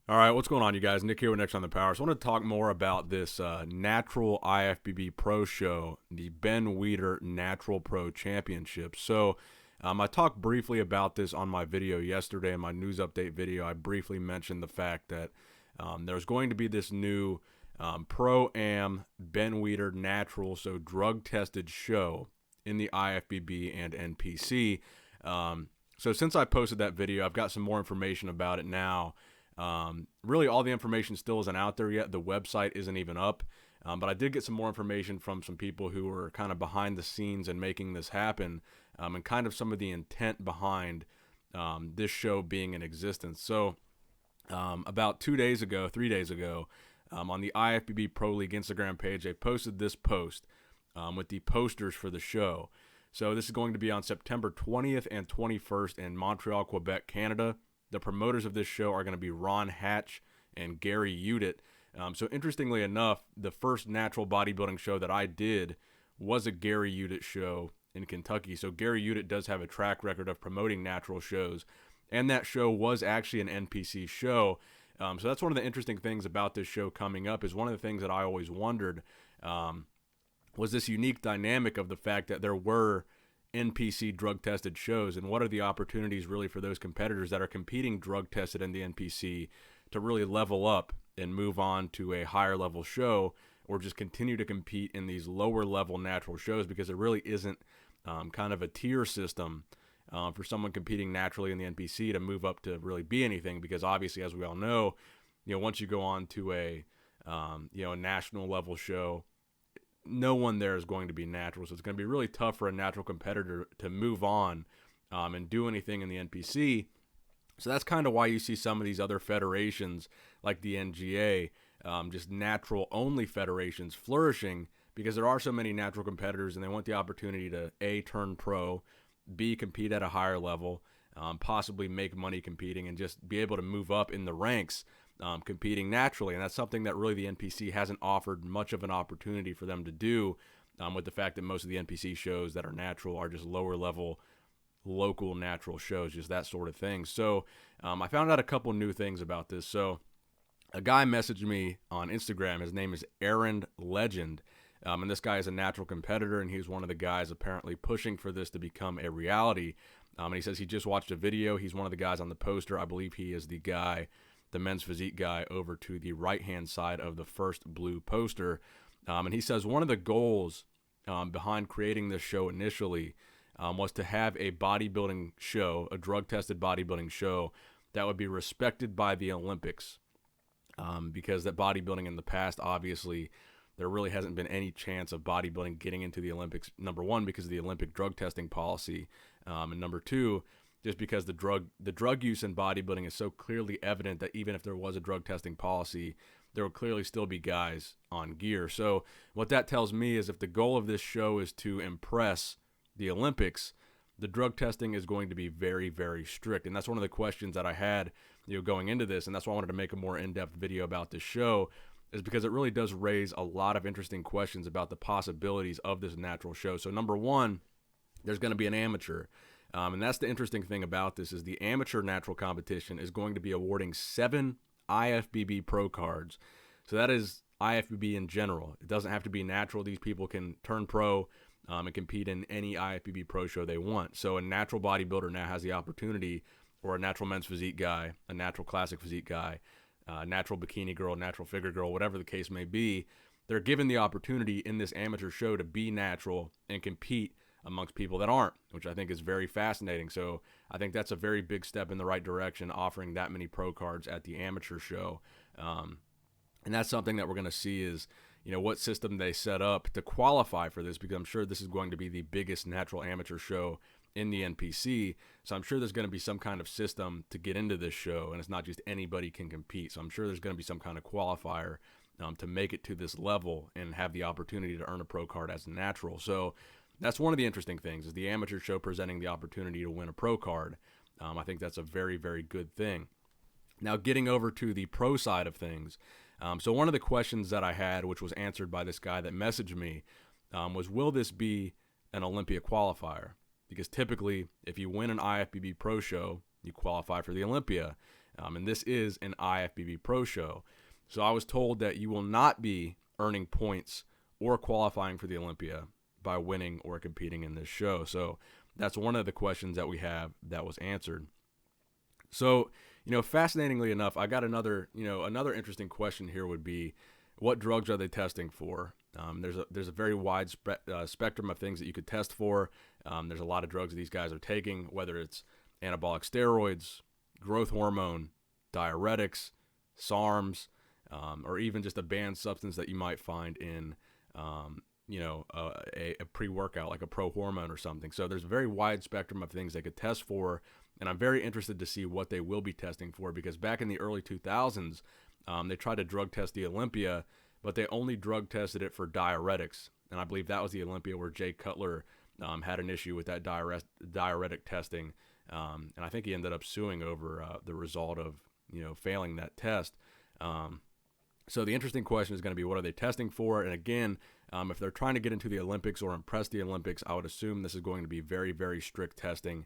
All right, what's going on, you guys? Nick here with Next on the Power. So I want to talk more about this natural IFBB Pro show, the Ben Weider Natural Pro Championship. So I talked briefly about this on my video yesterday, in my news update video. I briefly mentioned the fact that there's going to be this new Pro-Am Ben Weider Natural, so drug-tested show in the IFBB and NPC. So since I posted that video, I've got some more information about it now. Really, all the information still isn't out there yet. The website isn't even up. But I did get some more information from some people who were kind of behind the scenes and making this happen, and kind of some of the intent behind this show being in existence. So about 3 days ago, on the IFBB Pro League Instagram page, they posted this post with the posters for the show. So this is going to be on September 20th and 21st in Montreal, Quebec, Canada. The promoters of this show are going to be Ron Hatch and Gary Udit. So interestingly enough, the first natural bodybuilding show that I did was a Gary Udit show in Kentucky. So Gary Udit does have a track record of promoting natural shows, and that show was actually an NPC show. So that's one of the interesting things about this show coming up. Is one of the things that I always wondered was this unique dynamic of the fact that there were NPC drug-tested shows, and what are the opportunities really for those competitors that are competing drug-tested in the NPC to really level up and move on to a higher level show, or just continue to compete in these lower level natural shows, because there really isn't kind of a tier system for someone competing naturally in the NPC to move up to really be anything, because obviously, as we all know, once you go on to a a national level show, no one there is going to be natural. So it's going to be really tough for a natural competitor to move on and do anything in the NPC. So that's kind of why you see some of these other federations like the NGA, just natural only federations flourishing, because there are so many natural competitors and they want the opportunity to A, turn pro, B, compete at a higher level, possibly make money competing, and just be able to move up in the ranks competing naturally. And that's something that really the NPC hasn't offered much of an opportunity for them to do, with the fact that most of the NPC shows that are natural are just lower level local natural shows, just that sort of thing. So I found out a couple new things about this. So a guy messaged me on Instagram. His name is Aaron Legend. And this guy is a natural competitor, and he's one of the guys apparently pushing for this to become a reality. And he says he just watched a video. He's one of the guys on the poster. I believe he is the guy, the men's physique guy, over to the right-hand side of the first blue poster. And he says one of the goals behind creating this show initially was to have a bodybuilding show, a drug-tested bodybuilding show that would be respected by the Olympics. Because that bodybuilding in the past, obviously, there really hasn't been any chance of bodybuilding getting into the Olympics, number one, because of the Olympic drug testing policy, and number two, just because the drug use in bodybuilding is so clearly evident that even if there was a drug testing policy, there would clearly still be guys on gear. So what that tells me is if the goal of this show is to impress the Olympics, the drug testing is going to be very, very strict. And that's one of the questions that I had going into this, and that's why I wanted to make a more in-depth video about this show, is because it really does raise a lot of interesting questions about the possibilities of this natural show. So number one, there's going to be an amateur. And that's the interesting thing about this, is the amateur natural competition is going to be awarding 7 IFBB pro cards. So that is IFBB in general. It doesn't have to be natural. These people can turn pro and compete in any IFBB pro show they want. So a natural bodybuilder now has the opportunity, or a natural men's physique guy, a natural classic physique guy, natural bikini girl, natural figure girl, whatever the case may be, they're given the opportunity in this amateur show to be natural and compete amongst people that aren't, which I think is very fascinating. So I think that's a very big step in the right direction, offering that many pro cards at the amateur show. And that's something that we're going to see is, what system they set up to qualify for this, because I'm sure this is going to be the biggest natural amateur show in the NPC. So I'm sure there's going to be some kind of system to get into this show, and it's not just anybody can compete. So I'm sure there's going to be some kind of qualifier to make it to this level and have the opportunity to earn a pro card as a natural. So that's one of the interesting things, is the amateur show presenting the opportunity to win a pro card. I think that's a very, very good thing. Now, getting over to the pro side of things. So one of the questions that I had, which was answered by this guy that messaged me, was, will this be an Olympia qualifier? Because typically, if you win an IFBB pro show, you qualify for the Olympia. And this is an IFBB Pro show. So I was told that you will not be earning points or qualifying for the Olympia by winning or competing in this show. So that's one of the questions that we have that was answered. So, fascinatingly enough, I got another interesting question here would be, what drugs are they testing for? There's a very wide spectrum of things that you could test for. There's a lot of drugs that these guys are taking, whether it's anabolic steroids, growth hormone, diuretics, SARMs, or even just a banned substance that you might find in, a pre-workout like a pro hormone or something. So there's a very wide spectrum of things they could test for, and I'm very interested to see what they will be testing for, because back in the early 2000s, they tried to drug test the Olympia, but they only drug tested it for diuretics. And I believe that was the Olympia where Jay Cutler had an issue with that diuretic testing. And I think he ended up suing over the result of, failing that test. So the interesting question is going to be, what are they testing for? And again, if they're trying to get into the Olympics or impress the Olympics, I would assume this is going to be very, very strict testing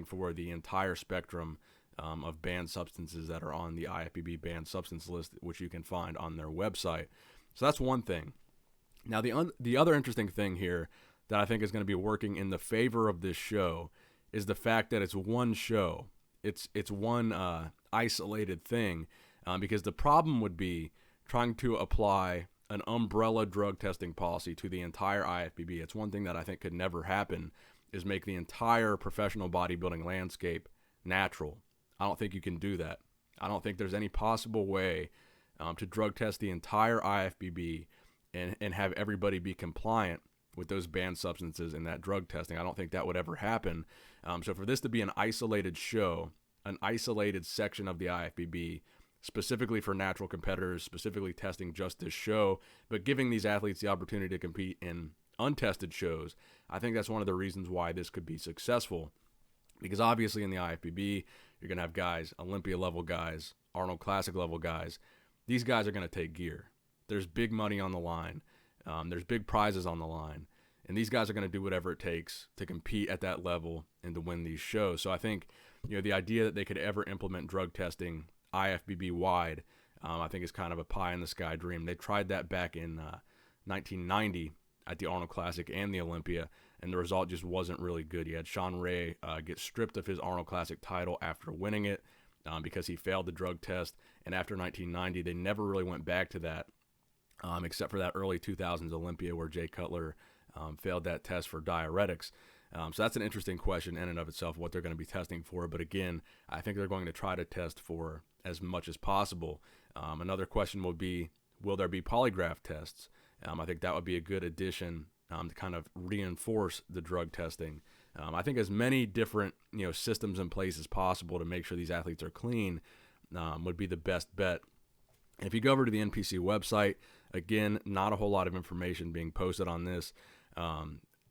for the entire spectrum of banned substances that are on the IFBB banned substance list, which you can find on their website. So that's one thing. Now, the other interesting thing here that I think is going to be working in the favor of this show is the fact that it's one show. It's one isolated thing, because the problem would be trying to apply an umbrella drug testing policy to the entire IFBB. It's one thing that I think could never happen, is make the entire professional bodybuilding landscape natural. I don't think you can do that. I don't think there's any possible way to drug test the entire IFBB and have everybody be compliant with those banned substances in that drug testing. I don't think that would ever happen. So for this to be an isolated show, an isolated section of the IFBB, specifically for natural competitors, specifically testing just this show, but giving these athletes the opportunity to compete in untested shows, I think that's one of the reasons why this could be successful. Because obviously in the IFBB, you're going to have guys, Olympia level guys, Arnold Classic level guys. These guys are going to take gear. There's big money on the line. There's big prizes on the line. And these guys are going to do whatever it takes to compete at that level and to win these shows. So I think, the idea that they could ever implement drug testing IFBB wide, I think is kind of a pie in the sky dream. They tried that back in 1990 at the Arnold Classic and the Olympia, and the result just wasn't really good. You had Sean Ray get stripped of his Arnold Classic title after winning it because he failed the drug test. And after 1990, they never really went back to that, except for that early 2000s Olympia where Jay Cutler failed that test for diuretics. So that's an interesting question in and of itself, what they're going to be testing for. But again, I think they're going to try to test for as much as possible. Another question will be, will there be polygraph tests? I think that would be a good addition to kind of reinforce the drug testing. I think as many different systems in place as possible to make sure these athletes are clean would be the best bet. And if you go over to the NPC website, again, not a whole lot of information being posted on this.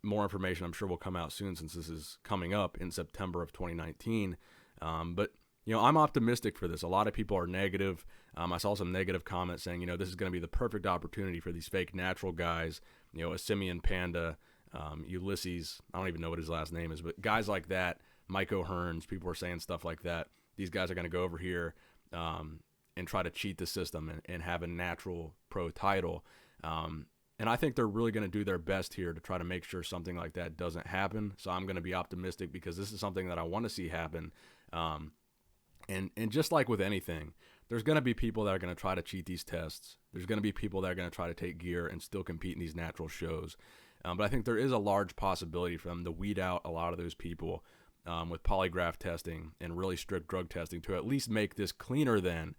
More information I'm sure will come out soon, since this is coming up in September of 2019. But I'm optimistic for this. A lot of people are negative. I saw some negative comments saying, this is going to be the perfect opportunity for these fake natural guys, a Simeon Panda, Ulysses, I don't even know what his last name is, but guys like that, Mike O'Hearns, people were saying stuff like that. These guys are going to go over here and try to cheat the system and have a natural pro title. And I think they're really going to do their best here to try to make sure something like that doesn't happen. So I'm going to be optimistic, because this is something that I want to see happen. And just like with anything, there's going to be people that are going to try to cheat these tests. There's going to be people that are going to try to take gear and still compete in these natural shows. But I think there is a large possibility for them to weed out a lot of those people with polygraph testing and really strict drug testing to at least make this cleaner than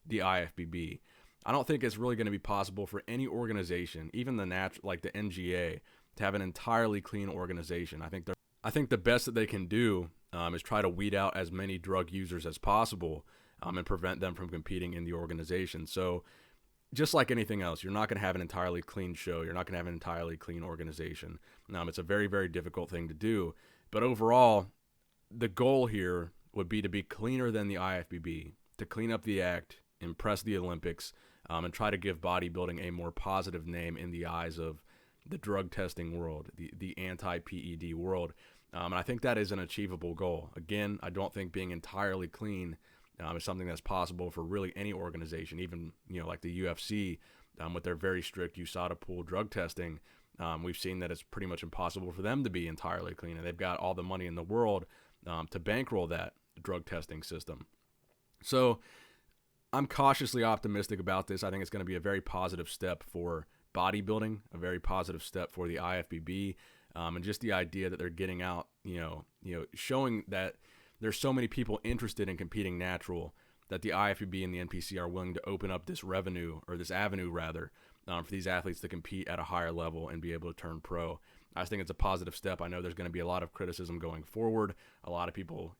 the IFBB. I don't think it's really going to be possible for any organization, even the NGA, to have an entirely clean organization. I think the best that they can do is try to weed out as many drug users as possible and prevent them from competing in the organization. So just like anything else, you're not going to have an entirely clean show. You're not going to have an entirely clean organization. It's a very, very difficult thing to do. But overall, the goal here would be to be cleaner than the IFBB, to clean up the act, impress the Olympics, and try to give bodybuilding a more positive name in the eyes of the drug testing world, the anti-PED world. And I think that is an achievable goal. Again, I don't think being entirely clean is something that's possible for really any organization, even, like the UFC, with their very strict USADA pool drug testing. We've seen that it's pretty much impossible for them to be entirely clean, and they've got all the money in the world to bankroll that drug testing system. So I'm cautiously optimistic about this. I think it's going to be a very positive step for bodybuilding, a very positive step for the IFBB, and just the idea that they're getting out, showing that there's so many people interested in competing natural that the IFBB and the NPC are willing to open up this revenue, or this avenue rather, for these athletes to compete at a higher level and be able to turn pro. I just think it's a positive step. I know there's going to be a lot of criticism going forward. A lot of people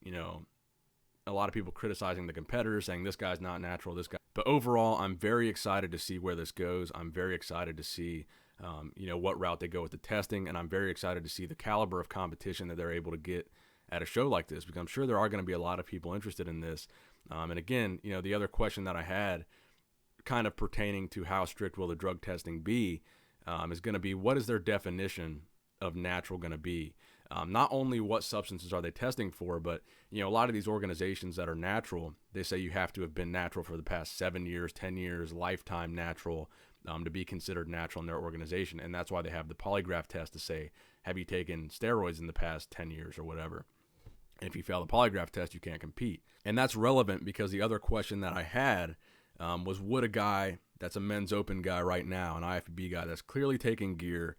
criticizing the competitors, saying this guy's not natural, this guy. But overall, I'm very excited to see where this goes. I'm very excited to see, what route they go with the testing, and I'm very excited to see the caliber of competition that they're able to get at a show like this, because I'm sure there are going to be a lot of people interested in this. And again, the other question that I had, kind of pertaining to how strict will the drug testing be, is going to be, what is their definition of natural going to be? Not only what substances are they testing for, but a lot of these organizations that are natural, they say you have to have been natural for the past 7 years, 10 years, lifetime natural, to be considered natural in their organization. And that's why they have the polygraph test to say, have you taken steroids in the past 10 years or whatever? And if you fail the polygraph test, you can't compete. And that's relevant because the other question that I had was, would a guy that's a men's open guy right now, an IFBB guy that's clearly taking gear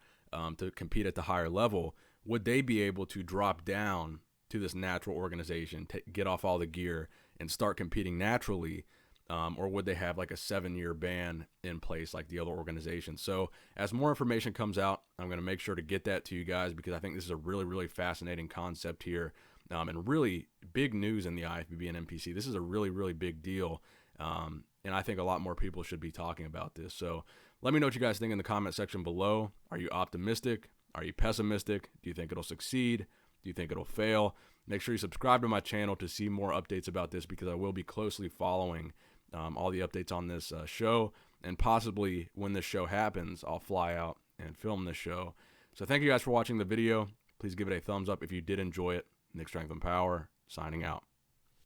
to compete at the higher level, would they be able to drop down to this natural organization, get off all the gear and start competing naturally? Or would they have like a 7-year ban in place like the other organizations? So as more information comes out, I'm going to make sure to get that to you guys, because I think this is a really, really fascinating concept here, and really big news in the IFBB and NPC. This is a really, really big deal. And I think a lot more people should be talking about this. So let me know what you guys think in the comment section below. Are you optimistic? Are you pessimistic? Do you think it'll succeed? Do you think it'll fail? Make sure you subscribe to my channel to see more updates about this, because I will be closely following all the updates on this show. And possibly when this show happens, I'll fly out and film this show. So thank you guys for watching the video. Please give it a thumbs up if you did enjoy it. Nick Strength and Power, signing out.